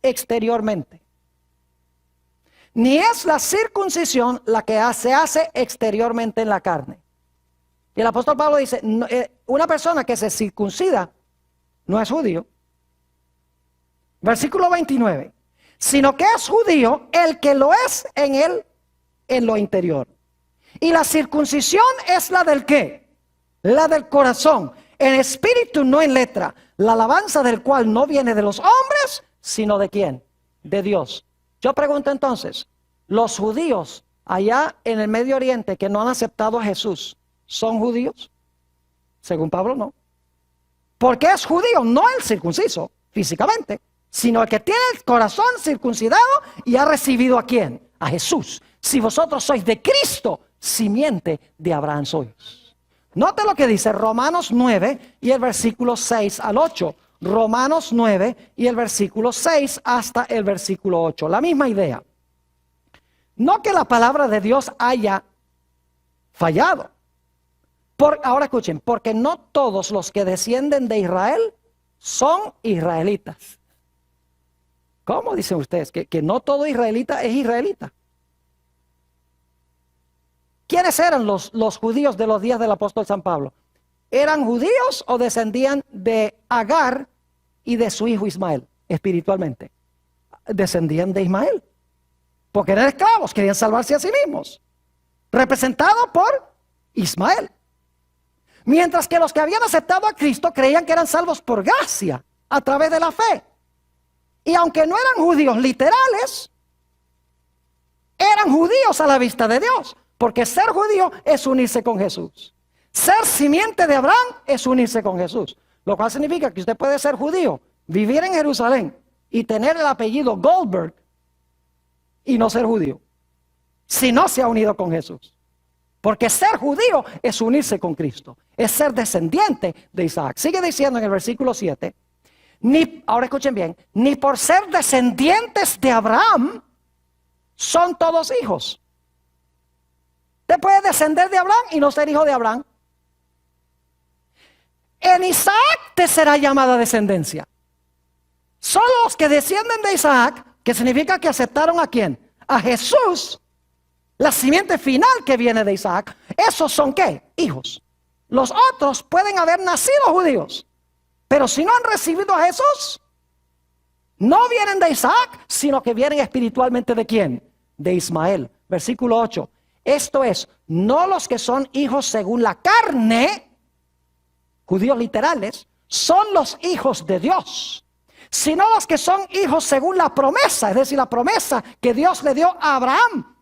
exteriormente, ni es la circuncisión la que se hace exteriormente en la carne. Y el apóstol Pablo dice, una persona que se circuncida no es judío. Versículo 29. sino que es judío el que lo es en lo interior. Y la circuncisión es la del ¿qué? La del corazón, en espíritu, no en letra, la alabanza del cual no viene de los hombres, sino ¿de quién? De Dios. Yo pregunto entonces, ¿los judíos allá en el Medio Oriente que no han aceptado a Jesús, son judíos? Según Pablo, no. Porque es judío, no el circunciso físicamente, sino el que tiene el corazón circuncidado y ha recibido ¿a quién? A Jesús. Si vosotros sois de Cristo, simiente de Abraham sois. Note lo que dice Romanos 9 y el versículo 6 al 8. Romanos 9 y el versículo 6 hasta el versículo 8. La misma idea. No que la palabra de Dios haya fallado. Ahora escuchen, porque no todos los que descienden de Israel son israelitas. ¿Cómo dicen ustedes? Que no todo israelita es israelita. ¿Quiénes eran los judíos de los días del apóstol San Pablo? ¿Eran judíos o descendían de Agar y de su hijo Ismael espiritualmente? Descendían de Ismael, porque eran esclavos, querían salvarse a sí mismos, representados por Ismael. Mientras que los que habían aceptado a Cristo creían que eran salvos por gracia, a través de la fe. Y aunque no eran judíos literales, eran judíos a la vista de Dios. Porque ser judío es unirse con Jesús. Ser simiente de Abraham es unirse con Jesús. Lo cual significa que usted puede ser judío, vivir en Jerusalén y tener el apellido Goldberg y no ser judío, si no se ha unido con Jesús. Porque ser judío es unirse con Cristo, es ser descendiente de Isaac. Sigue diciendo en el versículo 7, ahora escuchen bien, ni por ser descendientes de Abraham son todos hijos. Usted puede descender de Abraham y no ser hijo de Abraham. En Isaac te será llamada descendencia. Solo los que descienden de Isaac, que significa que aceptaron ¿a quién? A Jesús, la simiente final que viene de Isaac. Esos son ¿qué? Hijos. Los otros pueden haber nacido judíos, pero si no han recibido a Jesús, no vienen de Isaac, sino que vienen espiritualmente ¿de quién? De Ismael. Versículo 8. Esto es, no los que son hijos según la carne, judíos literales, son los hijos de Dios, sino los que son hijos según la promesa, es decir, la promesa que Dios le dio a Abraham,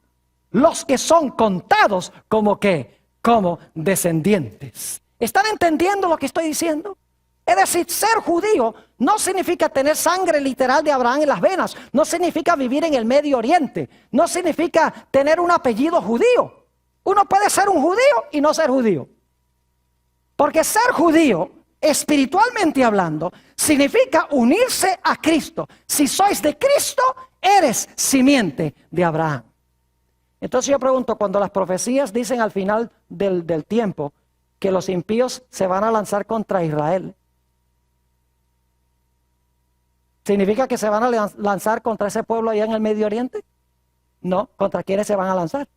los que son contados como ¿qué? Como descendientes. ¿Están entendiendo lo que estoy diciendo? Es decir, ser judío no significa tener sangre literal de Abraham en las venas. No significa vivir en el Medio Oriente. No significa tener un apellido judío. Uno puede ser un judío y no ser judío. Porque ser judío, espiritualmente hablando, significa unirse a Cristo. Si sois de Cristo, eres simiente de Abraham. Entonces yo pregunto, cuando las profecías dicen al final del tiempo que los impíos se van a lanzar contra Israel, ¿significa que se van a lanzar contra ese pueblo allá en el Medio Oriente? No, ¿contra quiénes se van a lanzar?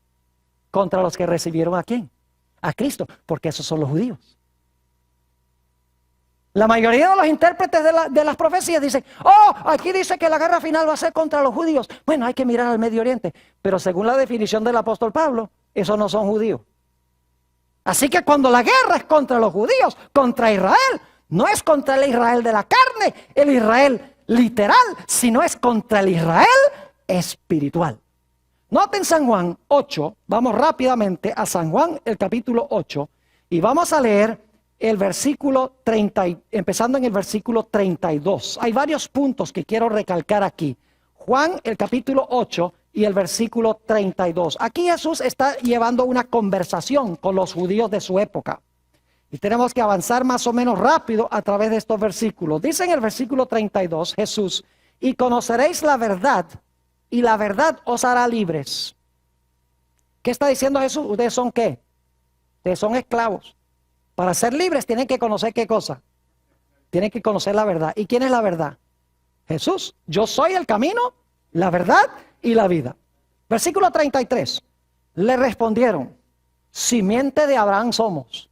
Contra los que recibieron ¿a quién? A Cristo, porque esos son los judíos. La mayoría de los intérpretes de las profecías dicen, aquí dice que la guerra final va a ser contra los judíos. Bueno, hay que mirar al Medio Oriente, pero según la definición del apóstol Pablo, esos no son judíos. Así que cuando la guerra es contra los judíos, contra Israel, no es contra el Israel de la carne, el Israel literal, sino es contra el Israel espiritual. Noten San Juan 8, vamos rápidamente a San Juan, el capítulo 8, y vamos a leer el versículo 30, empezando en el versículo 32. Hay varios puntos que quiero recalcar aquí. Juan, el capítulo 8 y el versículo 32. Aquí Jesús está llevando una conversación con los judíos de su época. Y tenemos que avanzar más o menos rápido a través de estos versículos. Dice en el versículo 32 Jesús, y conoceréis la verdad, y la verdad os hará libres. ¿Qué está diciendo Jesús? ¿Ustedes son qué? Ustedes son esclavos. Para ser libres tienen que conocer ¿qué cosa? Tienen que conocer la verdad. ¿Y quién es la verdad? Jesús. Yo soy el camino, la verdad y la vida. Versículo 33. Le respondieron, simiente de Abraham somos.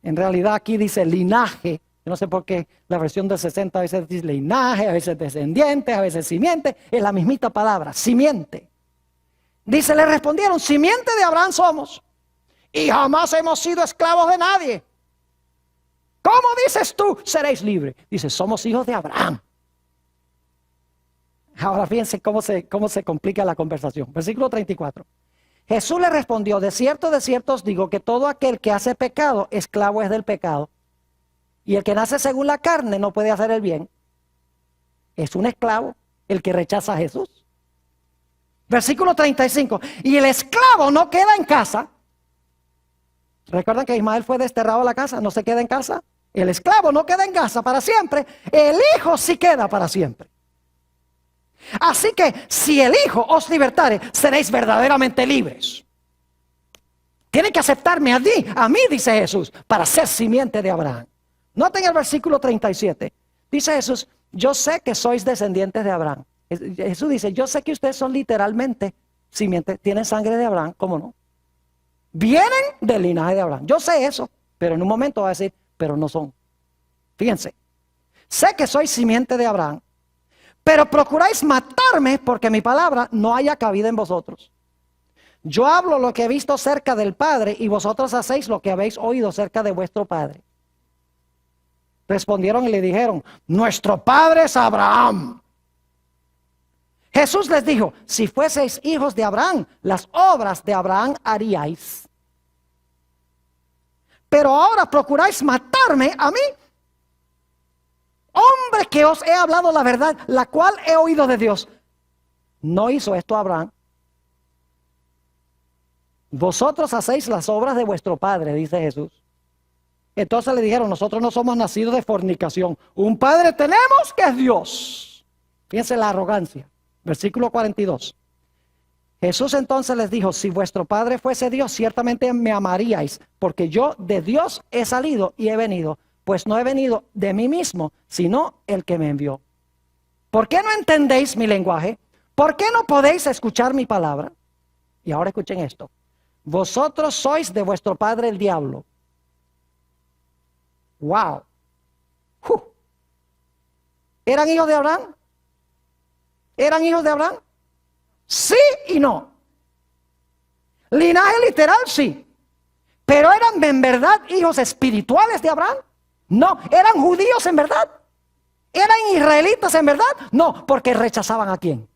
En realidad aquí dice linaje Yo no sé por qué la versión del 60 a veces dice linaje, a veces descendiente, a veces simiente. Es la mismita palabra, simiente. Dice, le respondieron, simiente de Abraham somos y jamás hemos sido esclavos de nadie. ¿Cómo dices tú, seréis libres? Dice, somos hijos de Abraham. Ahora fíjense cómo se complica la conversación. Versículo 34. Jesús le respondió, de cierto os digo que todo aquel que hace pecado, esclavo es del pecado. Y el que nace según la carne no puede hacer el bien. Es un esclavo el que rechaza a Jesús. Versículo 35. Y el esclavo no queda en casa. ¿Recuerdan que Ismael fue desterrado a la casa? No se queda en casa. El esclavo no queda en casa para siempre. El hijo sí queda para siempre. Así que si el Hijo os libertare, seréis verdaderamente libres. Tienen que aceptarme a mí, dice Jesús, para ser simiente de Abraham. Noten el versículo 37. Dice Jesús, yo sé que sois descendientes de Abraham. Jesús dice, yo sé que ustedes son literalmente simiente, tienen sangre de Abraham, ¿cómo no? Vienen del linaje de Abraham. Yo sé eso, pero en un momento va a decir, pero no son. Fíjense, sé que sois simiente de Abraham, pero procuráis matarme porque mi palabra no haya cabida en vosotros. Yo hablo lo que he visto cerca del Padre y vosotros hacéis lo que habéis oído cerca de vuestro Padre. Respondieron y le dijeron, nuestro Padre es Abraham. Jesús les dijo, si fueseis hijos de Abraham, las obras de Abraham haríais. Pero ahora procuráis matarme a mí, hombre que os he hablado la verdad, la cual he oído de Dios. ¿No hizo esto Abraham? Vosotros hacéis las obras de vuestro padre, dice Jesús. Entonces le dijeron, nosotros no somos nacidos de fornicación. Un padre tenemos que es Dios. Fíjense la arrogancia. Versículo 42. Jesús entonces les dijo, si vuestro padre fuese Dios, ciertamente me amaríais, porque yo de Dios he salido y he venido. Pues no he venido de mí mismo, sino el que me envió. ¿Por qué no entendéis mi lenguaje? ¿Por qué no podéis escuchar mi palabra? Y ahora escuchen esto. Vosotros sois de vuestro padre el diablo. Wow. ¿Eran hijos de Abraham? ¿Eran hijos de Abraham? Sí y no. Linaje literal, sí. Pero eran en verdad hijos espirituales de Abraham. No, ¿eran judíos en verdad? ¿Eran israelitas en verdad? No, porque rechazaban a quién.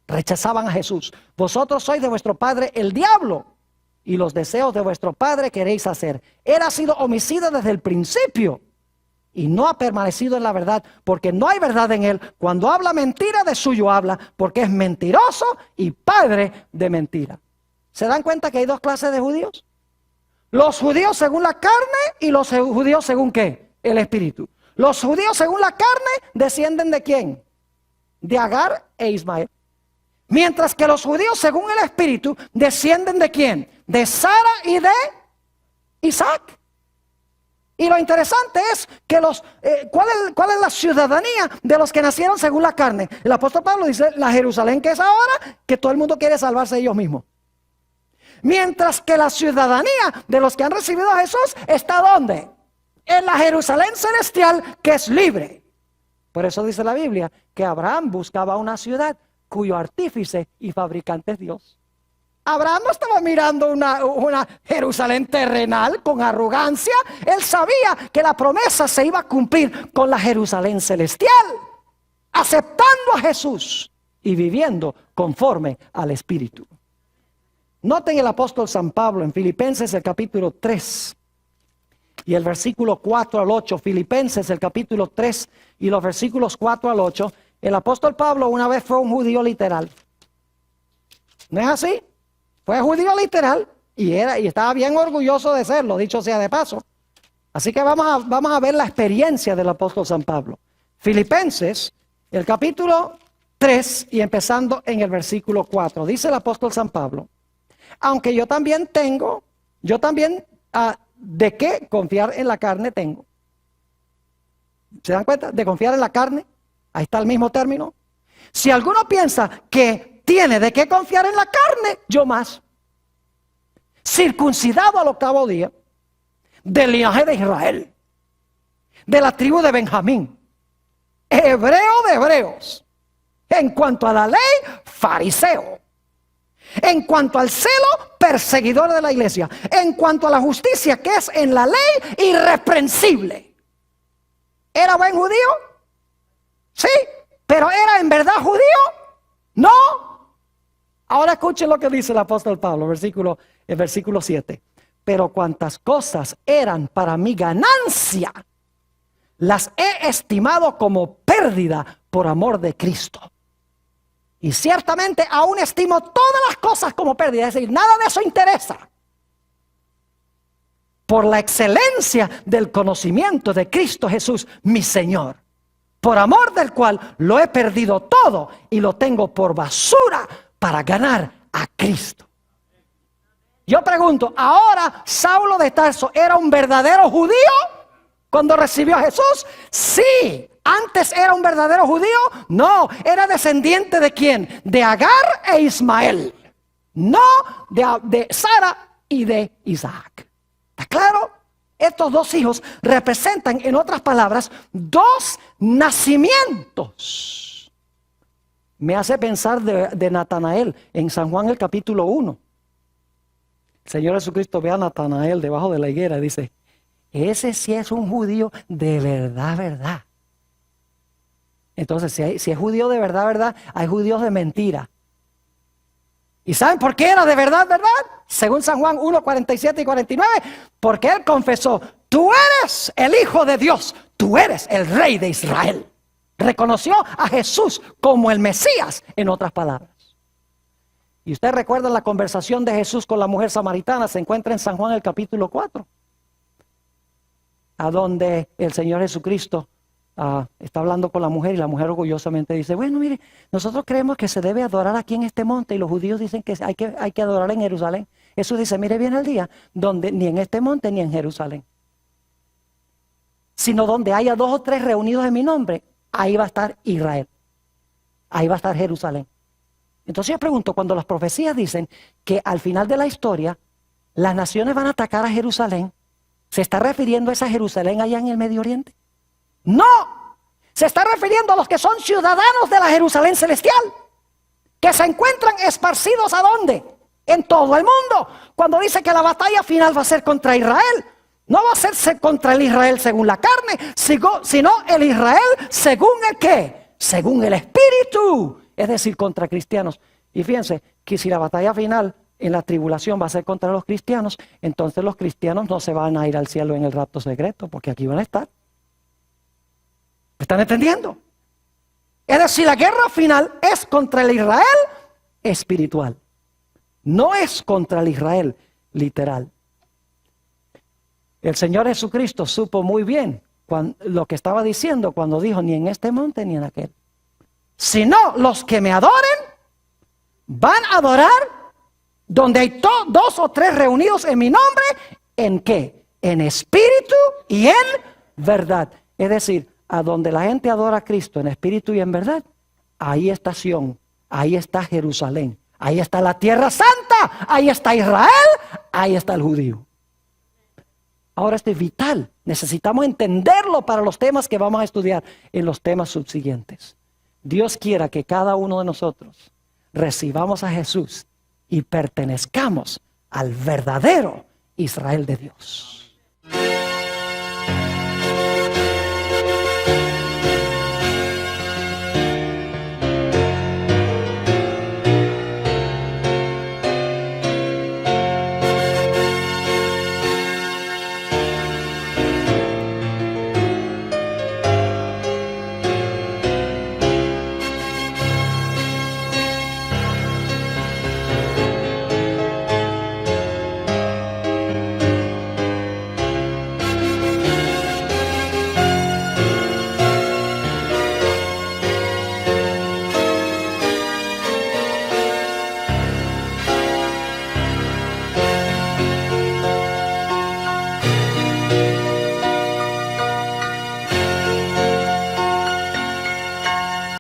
Rechazaban a Jesús. Vosotros sois de vuestro padre el diablo, y los deseos de vuestro padre queréis hacer. Él ha sido homicida desde el principio y no ha permanecido en la verdad, porque no hay verdad en él. Cuando habla mentira, de suyo habla, porque es mentiroso y padre de mentira. ¿Se dan cuenta que hay dos clases de judíos? Los judíos según la carne y los judíos según ¿qué? El espíritu. Los judíos según la carne descienden ¿de quién? De Agar e Ismael. Mientras que los judíos según el espíritu descienden ¿de quién? De Sara y de Isaac. Y lo interesante es que ¿cuál es la ciudadanía de los que nacieron según la carne? El apóstol Pablo dice, la Jerusalén que es ahora, que todo el mundo quiere salvarse ellos mismos. Mientras que la ciudadanía de los que han recibido a Jesús está ¿dónde? En la Jerusalén celestial que es libre. Por eso dice la Biblia que Abraham buscaba una ciudad cuyo artífice y fabricante es Dios. Abraham no estaba mirando una Jerusalén terrenal con arrogancia. Él sabía que la promesa se iba a cumplir con la Jerusalén celestial, aceptando a Jesús y viviendo conforme al Espíritu. Noten el apóstol San Pablo en Filipenses el capítulo 3 y el versículo 4 al 8. Filipenses el capítulo 3 y los versículos 4 al 8. El apóstol Pablo una vez fue un judío literal. ¿No es así? Fue judío literal y estaba bien orgulloso de serlo, dicho sea de paso. Así que vamos a ver la experiencia del apóstol San Pablo. Filipenses, el capítulo 3 y empezando en el versículo 4. Dice el apóstol San Pablo, aunque yo también de qué confiar en la carne tengo. ¿Se dan cuenta? De confiar en la carne. Ahí está el mismo término. Si alguno piensa que tiene de qué confiar en la carne, yo más. Circuncidado al 8º día, del linaje de Israel, de la tribu de Benjamín, hebreo de hebreos. En cuanto a la ley, fariseo. En cuanto al celo, perseguidor de la iglesia. En cuanto a la justicia que es en la ley, irreprensible. ¿Era buen judío? Sí, pero ¿era en verdad judío? No. Ahora escuchen lo que dice el apóstol Pablo, el versículo 7. Pero cuantas cosas eran para mi ganancia, las he estimado como pérdida por amor de Cristo. Y ciertamente aún estimo todas las cosas como pérdida, es decir, nada de eso interesa. Por la excelencia del conocimiento de Cristo Jesús, mi Señor, por amor del cual lo he perdido todo y lo tengo por basura para ganar a Cristo. Yo pregunto, ¿ahora Saulo de Tarso era un verdadero judío cuando recibió a Jesús? Sí. ¿Antes era un verdadero judío? No, era descendiente ¿de quién? De Agar e Ismael. No de Sara y de Isaac. ¿Está claro? Estos dos hijos representan, en otras palabras, dos nacimientos. Me hace pensar de Natanael en San Juan el capítulo 1. El Señor Jesucristo ve a Natanael debajo de la higuera y dice, ese sí es un judío de verdad, verdad. Entonces, si es judío de verdad, verdad, hay judíos de mentira. ¿Y saben por qué era de verdad, verdad? Según San Juan 1, 47 y 49, porque él confesó, tú eres el Hijo de Dios, tú eres el Rey de Israel. Reconoció a Jesús como el Mesías, en otras palabras. Y usted recuerda la conversación de Jesús con la mujer samaritana, se encuentra en San Juan el capítulo 4, a donde el Señor Jesucristo está hablando con la mujer y la mujer orgullosamente dice, bueno, mire, nosotros creemos que se debe adorar aquí en este monte y los judíos dicen que hay que adorar en Jerusalén. Jesús dice, mire bien el día donde ni en este monte ni en Jerusalén, sino donde haya 2 o 3 reunidos en mi nombre, ahí va a estar Israel, ahí va a estar Jerusalén. Entonces yo pregunto, cuando las profecías dicen que al final de la historia las naciones van a atacar a Jerusalén, ¿se está refiriendo a esa Jerusalén allá en el Medio Oriente? No, se está refiriendo a los que son ciudadanos de la Jerusalén celestial, que se encuentran esparcidos ¿a dónde? En todo el mundo. Cuando dice que la batalla final va a ser contra Israel, no va a ser contra el Israel según la carne, sino el Israel según el ¿qué? Según el Espíritu, es decir, contra cristianos. Y fíjense que si la batalla final en la tribulación va a ser contra los cristianos, entonces los cristianos no se van a ir al cielo en el rapto secreto, porque aquí van a estar. ¿Me están entendiendo? Es decir, la guerra final es contra el Israel espiritual. No es contra el Israel literal. El Señor Jesucristo supo muy bien lo que estaba diciendo cuando dijo, ni en este monte ni en aquel. Sino los que me adoren van a adorar donde hay 2 o 3 reunidos en mi nombre. ¿En qué? En espíritu y en verdad. Es decir, a donde la gente adora a Cristo en espíritu y en verdad, ahí está Sión, ahí está Jerusalén, ahí está la tierra santa, ahí está Israel, ahí está el judío. Ahora esto es vital, necesitamos entenderlo para los temas que vamos a estudiar en los temas subsiguientes. Dios quiera que cada uno de nosotros recibamos a Jesús y pertenezcamos al verdadero Israel de Dios.